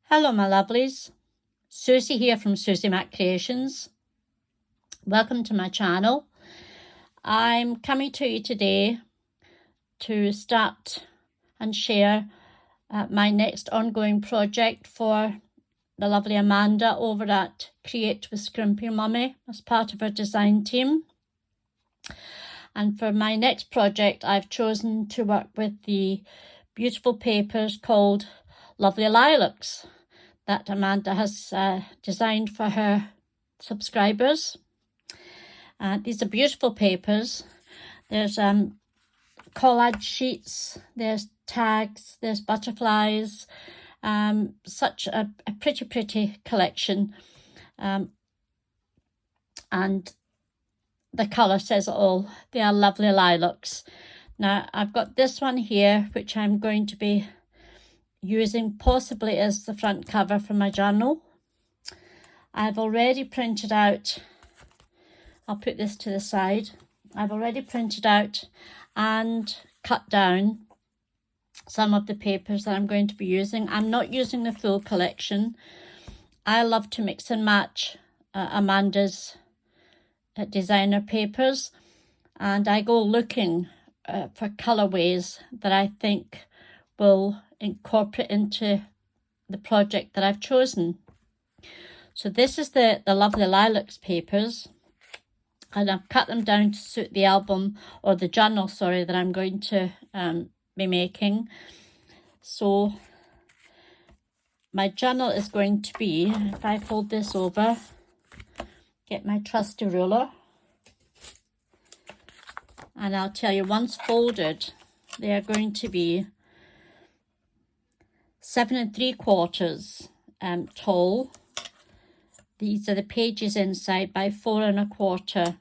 Hello my lovelies, Susie here from Susie Mac Creations. Welcome to my channel. I'm coming to you today to start and share my next ongoing project for the lovely Amanda over at Create with Scrimpy Mummy as part of her design team. And for my next project, I've chosen to work with the beautiful papers called Lovely Lilacs that Amanda has designed for her subscribers. These are beautiful papers. There's collage sheets, there's tags, there's butterflies, such a pretty collection. And the colour says it all. They are lovely lilacs. Now I've got this one here which I'm going to be using possibly as the front cover for my journal. I've already printed out, I'll put this to the side, I've already printed out and cut down some of the papers that I'm going to be using. I'm not using the full collection. I love to mix and match Amanda's designer papers, and I go looking for colorways that I think will incorporate into the project that I've chosen. So this is the lovely lilacs papers, and I've cut them down to suit the album, or the journal, sorry, that I'm going to be making. So my journal is going to be, if I fold this over, get my trusty ruler, and I'll tell you, once folded, they are going to be 7 3/4 tall. These are the pages inside by 4 1/4.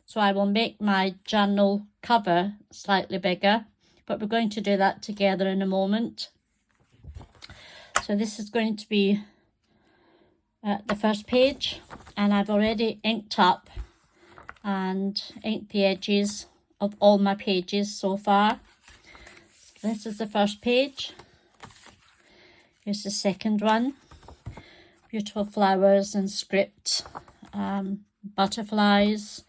So I will make my journal cover slightly bigger, but we're going to do that together in a moment. So this is going to be the first page, and I've already inked up and inked the edges of all my pages so far. This is the first page. Here's the second one. Beautiful flowers and script, butterflies,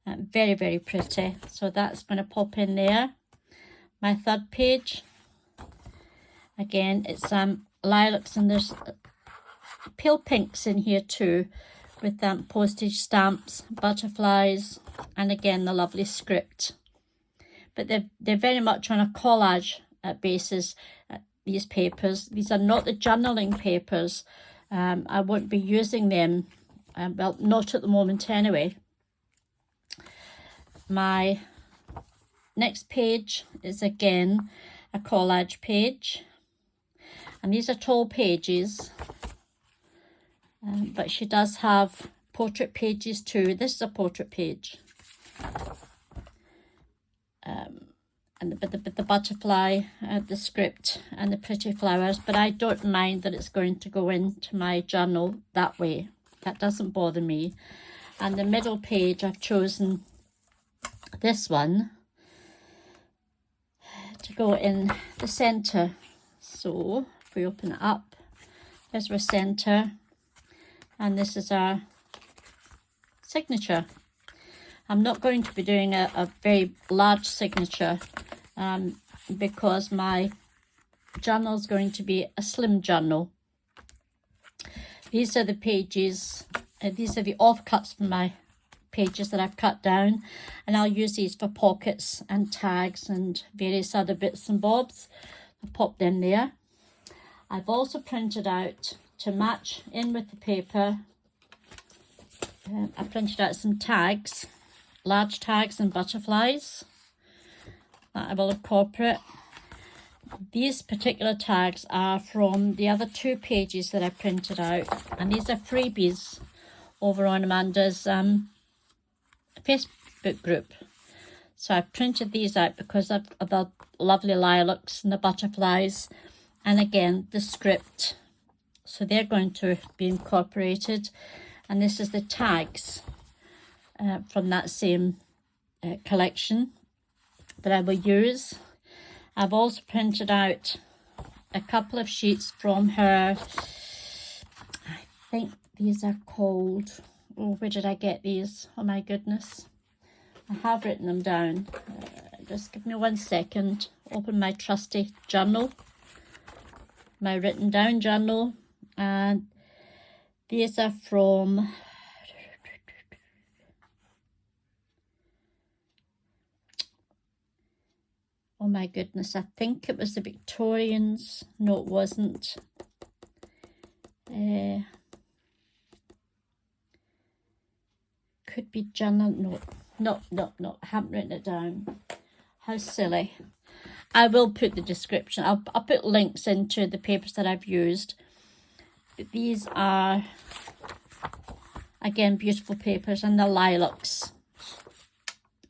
very pretty. So that's going to pop in there. My third page, again, it's lilacs, and there's pale pinks in here too, with postage stamps, butterflies, and again the lovely script. But they're very much on a collage basis. These papers, these are not the journaling papers. I won't be using them, well, not at the moment anyway. My next page is again a collage page, and these are tall pages, but she does have portrait pages too. This is a portrait page, and the butterfly, the script, and the pretty flowers. But I don't mind that it's going to go into my journal that way. That doesn't bother me. And the middle page, I've chosen this one to go in the center. So if we open it up, there's our center, and this is our signature. I'm not going to be doing a very large signature because my journal is going to be a slim journal. These are the pages, these are the offcuts from my pages that I've cut down, and I'll use these for pockets and tags and various other bits and bobs. I'll pop them there. I've also printed out, to match in with the paper, I printed out some tags, large tags and butterflies that I will incorporate. These particular tags are from the other 2 pages that I printed out, and these are freebies over on Amanda's Facebook group. So I printed these out because of the lovely lilacs and the butterflies, and again the script. So they're going to be incorporated, and this is the tags from that same collection that I will use. I've also printed out a couple of sheets from her. I think these are called, oh, where did I get these? Oh my goodness. I have written them down. Just give me 1 second. Open my trusty journal, my written down journal, and these are from oh my goodness, I think it was the Victorians. No, it wasn't. Could be journal. No, I haven't written it down. How silly. I will put the description. I'll put links into the papers that I've used. But these are, again, beautiful papers, and the lilacs,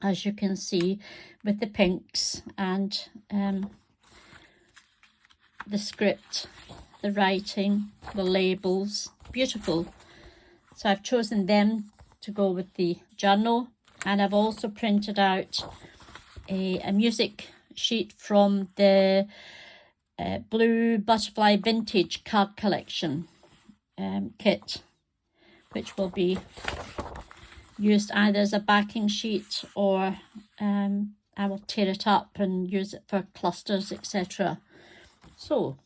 as you can see, with the pinks and the script, the writing, the labels. Beautiful. So I've chosen them to go with the journal, and I've also printed out a music sheet from the Blue Butterfly Vintage Card Collection kit, which will be used either as a backing sheet, or I will tear it up and use it for clusters, etc. So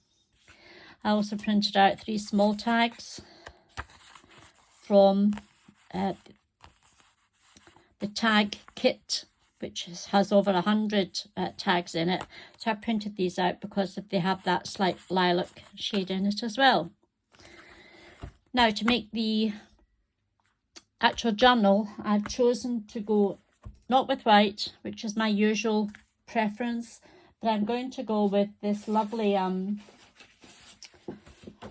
I also printed out 3 small tags from the tag kit, which has over 100 tags in it. So I printed these out because they have that slight lilac shade in it as well. Now, to make the actual journal, I've chosen to go not with white, which is my usual preference, but I'm going to go with this lovely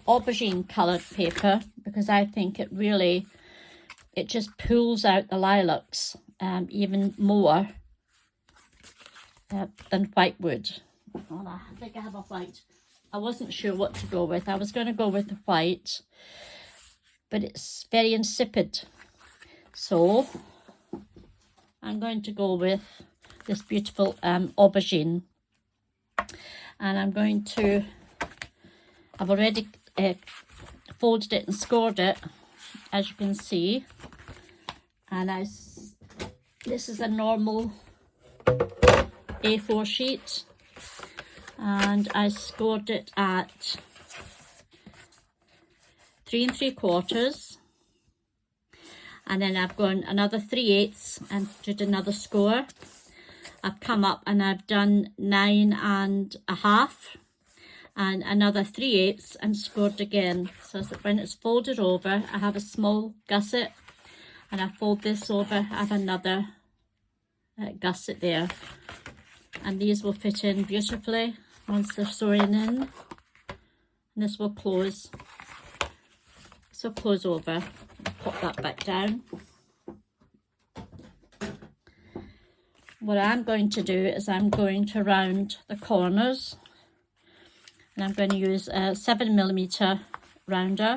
aubergine coloured paper, because I think it just pulls out the lilacs even more than white would. Oh, I think I have a white. I wasn't sure what to go with. I was going to go with the white, but it's very insipid. So I'm going to go with this beautiful aubergine. And I'm going to, I've already folded it and scored it, as you can see. And this is a normal A4 sheet, and I scored it at 3 3/4, and then I've gone another 3/8 and did another score. I've come up and I've done 9 1/2 and another 3/8 and scored again, so that when it's folded over, I have a small gusset, and I fold this over, I have another gusset there, and these will fit in beautifully once they're sewn in, and this will close. So close over, pop that back down. What I'm going to do is I'm going to round the corners, and I'm going to use a 7mm rounder.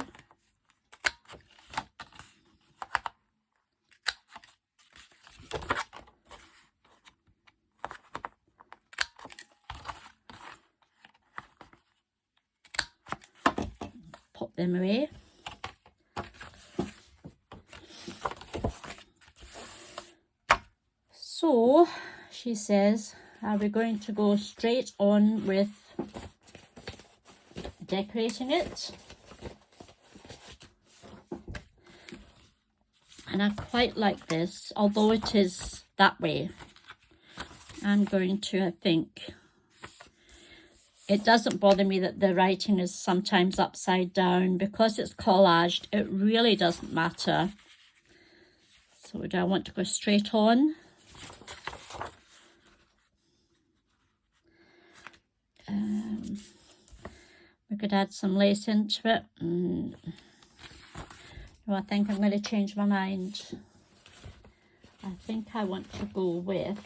Pop them away. So she says, are we going to go straight on with decorating it? And I quite like this, although it is that way. I'm going to, I think, it doesn't bother me that the writing is sometimes upside down, because it's collaged, it really doesn't matter. So do I want to go straight on? We could add some lace into it. No, I think I'm going to change my mind. I think I want to go with,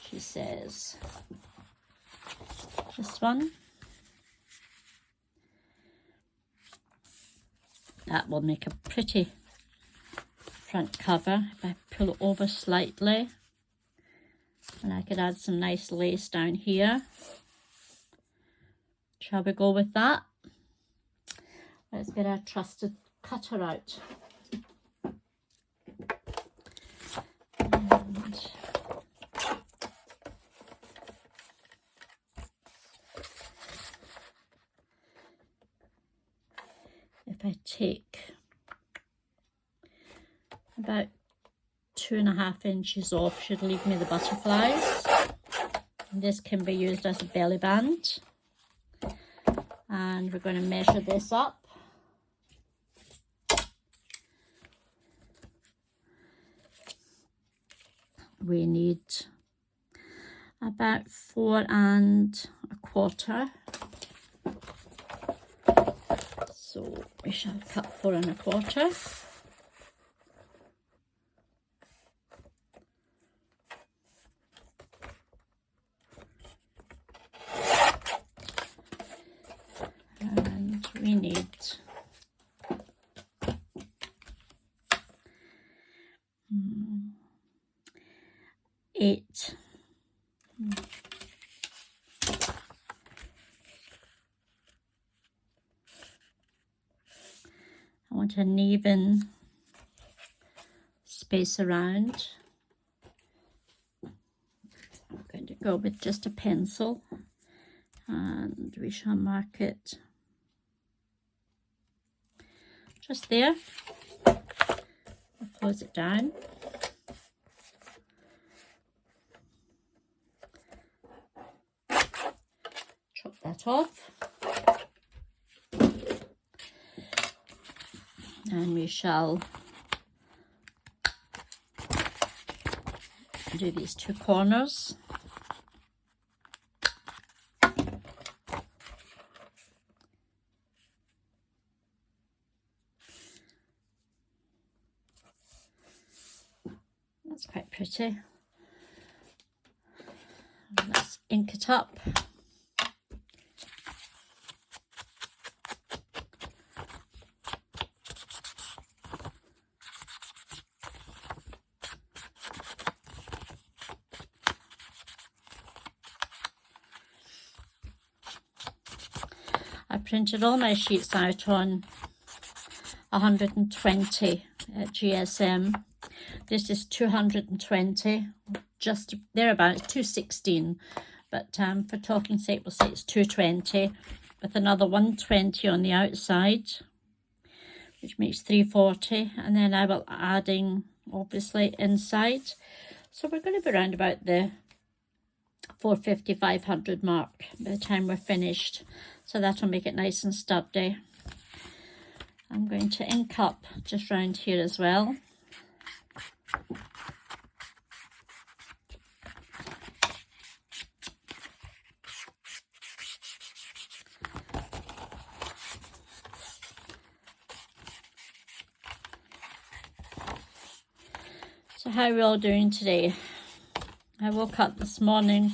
she says, this one. That will make a pretty front cover if I pull it over slightly. And I could add some nice lace down here. Shall we go with that? Let's get our trusted cutter out. And if I take about 2.5 inches off, should leave me the butterflies. And this can be used as a belly band. And we're going to measure this up. We need about 4 1/4. So we shall cut 4 1/4. And we need 8. I want an even space around. I'm going to go with just a pencil, and we shall mark it just there. I'll close it down. Chop that off. And we shall do these 2 corners. That's quite pretty. Let's ink it up. I printed all my sheets out on 120 at GSM. This is 220, just thereabouts, 216. But for talking sake, we'll say it's 220 with another 120 on the outside, which makes 340. And then I will adding, obviously, inside. So we're going to be around about the 450, 500 mark by the time we're finished. So that'll make it nice and sturdy. I'm going to ink up just round here as well. So how are we all doing today? I woke up this morning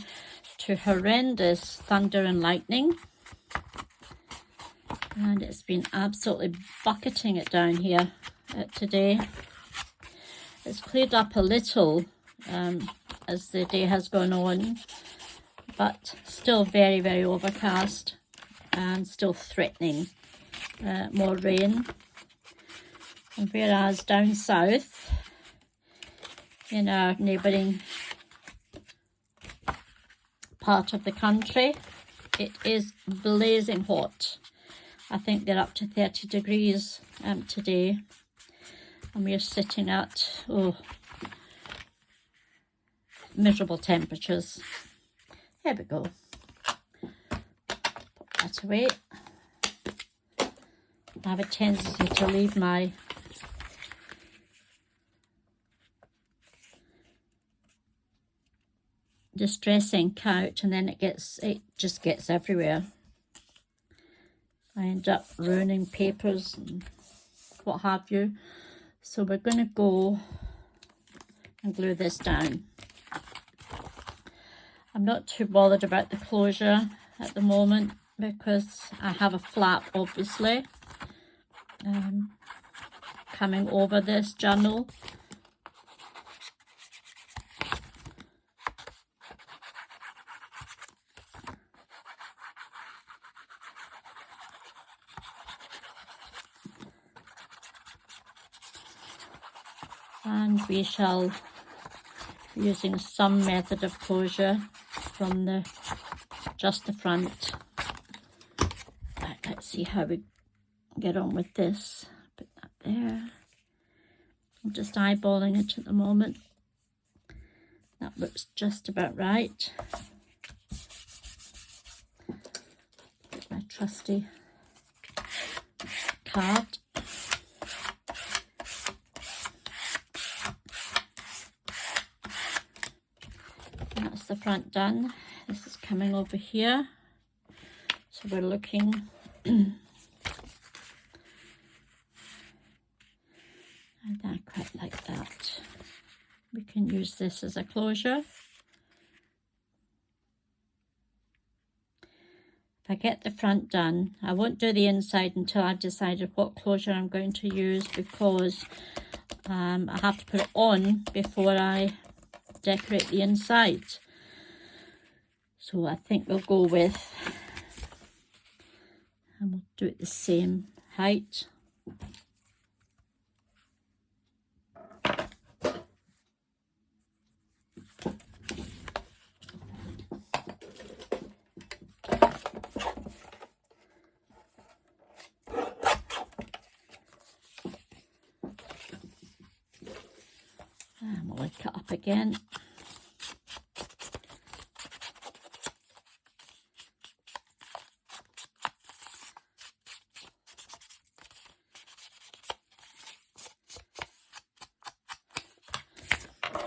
to horrendous thunder and lightning. And it's been absolutely bucketing it down here today. It's cleared up a little as the day has gone on, but still very, very overcast and still threatening more rain. And whereas down south, in our neighbouring part of the country, it is blazing hot. I think they're up to 30 degrees today, and we're sitting at miserable temperatures. There we go. Put that away. I have a tendency to leave my distress ink out, and then it just gets everywhere. I end up ruining papers and what have you. So we're going to go and glue this down. I'm not too bothered about the closure at the moment because I have a flap, obviously, coming over this journal. And we shall be using some method of closure from just the front. Right, let's see how we get on with this. Put that there. I'm just eyeballing it at the moment. That looks just about right. Get my trusty card. That's the front done. This is coming over here. So we're looking I quite like that. We can use this as a closure. If I get the front done, I won't do the inside until I've decided what closure I'm going to use, because I have to put it on before I decorate the inside. So I think we'll go with, and we'll do it the same height. And we'll cut up again.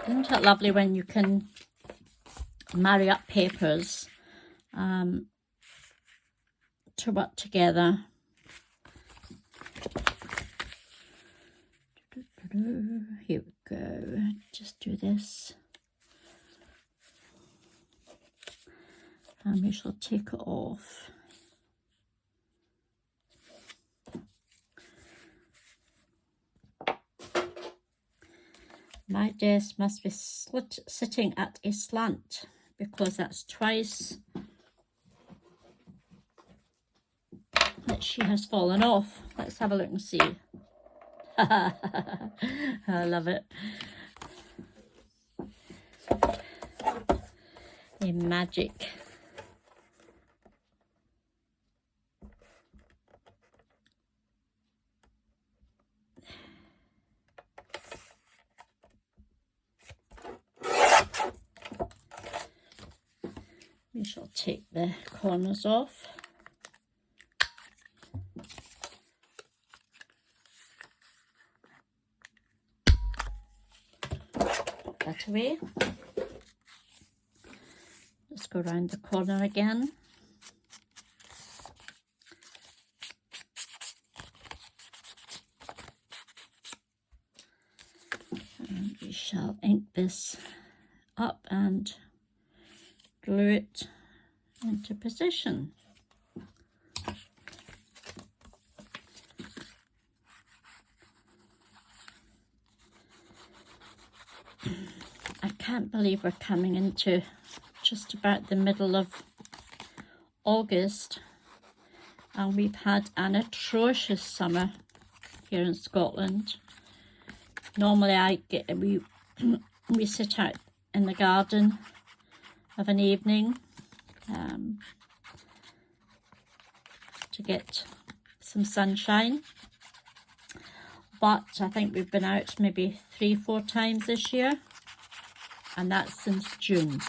Isn't it lovely when you can marry up papers to work together? Here we go. Just do this. And we shall take it off. My desk must be sitting at a slant, because that's twice that she has fallen off. Let's have a look and see. I love it. A magic. We shall take the corners off. Put that away. Let's go around the corner again. And we shall ink this up and glue it into position. I can't believe we're coming into just about the middle of August and we've had an atrocious summer here in Scotland. Normally we sit out in the garden of an evening to get some sunshine, but I think we've been out maybe 3-4 times this year, and that's since June.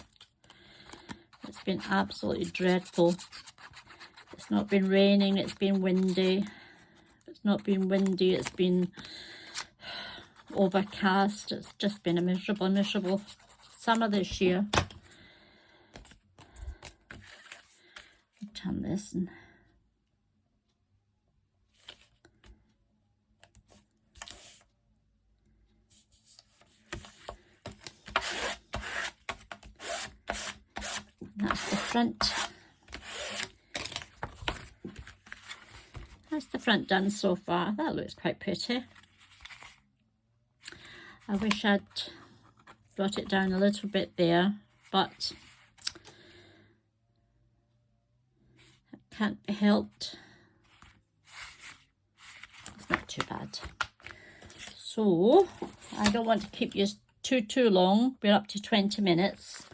It's been absolutely dreadful. It's not been raining, it's been windy. It's not been windy, it's been overcast. It's just been a miserable summer this year. Turn this and that's the front. That's the front done so far. That looks quite pretty. I wish I'd brought it down a little bit there, but it can't be helped. It's not too bad. So I don't want to keep you too long. We're up to 20 minutes,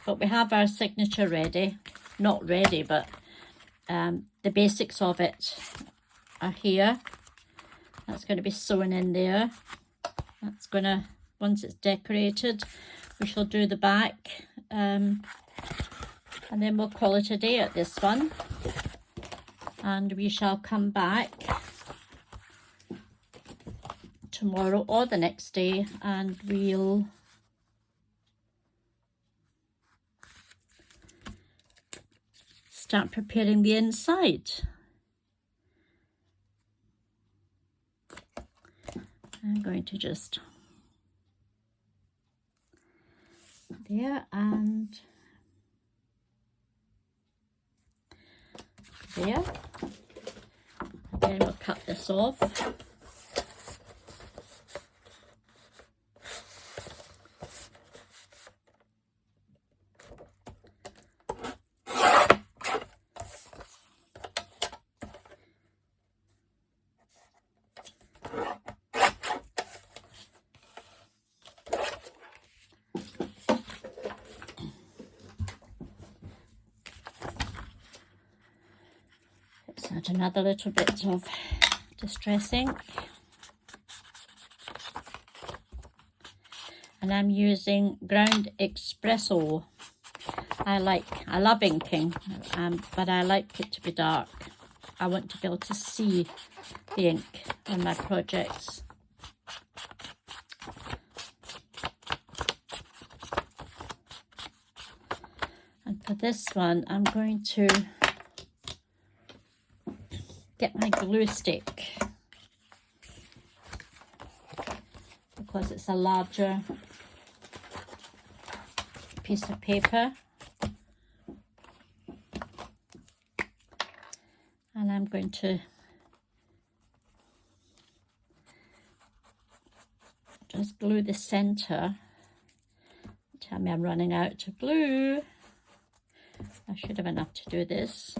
but we have our signature ready. Not ready, but the basics of it are here. That's going to be sewn in there. That's going to, once it's decorated, we shall do the back, and then we'll call it a day at this one, and we shall come back tomorrow or the next day, and we'll start preparing the inside. I'm going to just there and there. Then we'll cut this off. Let's add another little bit of distress ink. And I'm using ground espresso. I love inking, but I like it to be dark. I want to be able to see the ink on my projects. And for this one, I'm going to get my glue stick, because it's a larger piece of paper, and I'm going to just glue the center. Tell me I'm running out of glue. I should have enough to do this.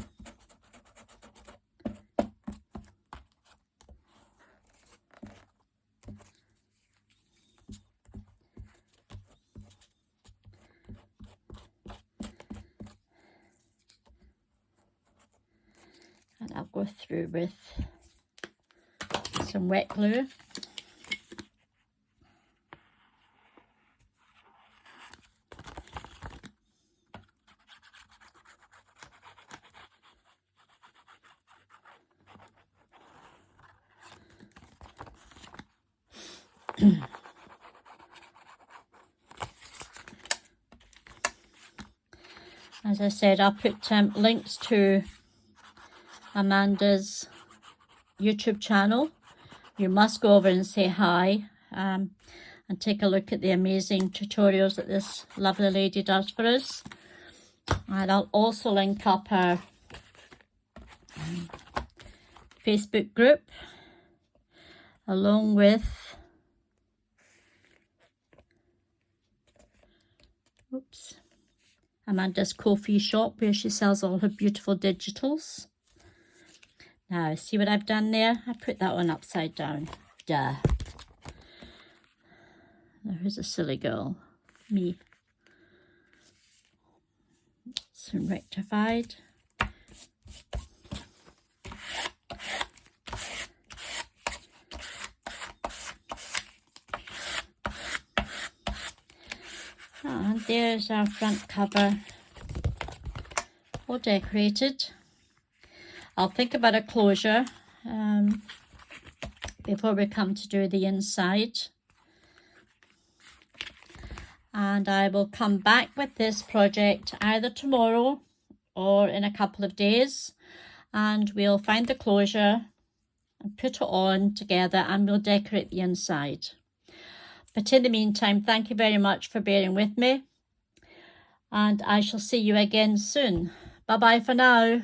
And I'll go through with some wet glue. As I said, I'll put links to Amanda's YouTube channel. You must go over and say hi, and take a look at the amazing tutorials that this lovely lady does for us. And I'll also link up our Facebook group, along with Amanda's Ko-fi shop, where she sells all her beautiful digitals. Now, see what I've done there? I put that one upside down. Duh. Now, who's a silly girl? Me. Soon rectified. And there's our front cover, all decorated. I'll think about a closure before we come to do the inside. And I will come back with this project either tomorrow or in a couple of days. And we'll find the closure and put it on together, and we'll decorate the inside. But in the meantime, thank you very much for bearing with me. And I shall see you again soon. Bye-bye for now.